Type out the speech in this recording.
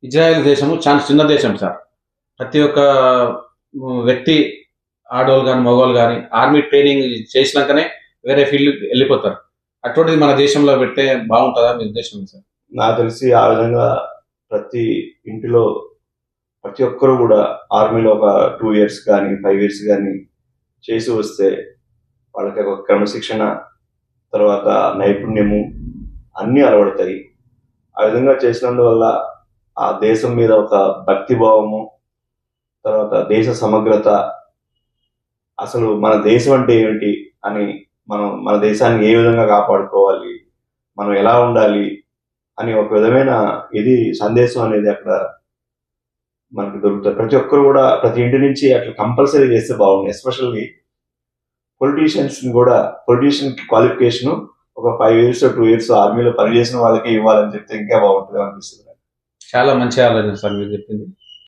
Israel దేశము చాలా చిన్న దేశం సార్. ప్రతి ఒక్క వ్యక్తి ఆడోళ్ళు గాని, మగోళ్ళు గాని ఆర్మీ ట్రైనింగ్ చేసినంకనే వేరే ఫీల్డ్‌కి ఎళ్ళిపోతారు. అటువంటిది మన దేశంలో పెడితే బావుంటదా మీ ఉద్దేశం ఏంటి సార్? నాకు తెలిసి ఆ విధంగా ప్రతి ఇంటిలో ప్రతి ఒక్కరు కూడా ఆర్మీలో ఒక 2 ఇయర్స్ కానీ 5 ఇయర్స్ కానీ చేసి వస్తే వాళ్ళకి ఒక క్రమశిక్షణ, తర్వాత నైపుణ్యము అన్నీ అలవడతాయి. ఆ విధంగా చేసినందువల్ల ఆ దేశం మీద ఒక భక్తి భావము, తర్వాత దేశ సమగ్రత, అసలు మన దేశం అంటే ఏమిటి అని, మనం మన దేశాన్ని ఏ విధంగా కాపాడుకోవాలి, మనం ఎలా ఉండాలి అని ఒక విధమైన ఇది సందేశం అనేది అక్కడ మనకు దొరుకుతుంది. ప్రతి ఒక్కరు కూడా ప్రతి ఇంటి నుంచి అట్లా కంపల్సరీ చేస్తే బాగుంది. ఎస్పెషల్లీ పొలిటీషియన్ క్వాలిఫికేషన్ ఒక 5 ఇయర్స్ 2 ఇయర్స్ ఆర్మీలో పనిచేసిన వాళ్ళకే ఇవ్వాలని చెప్తే ఇంకా బాగుంటుంది అనిపిస్తుంది. చాలా మంచి ఆలోచన సార్ మీరు చెప్పింది.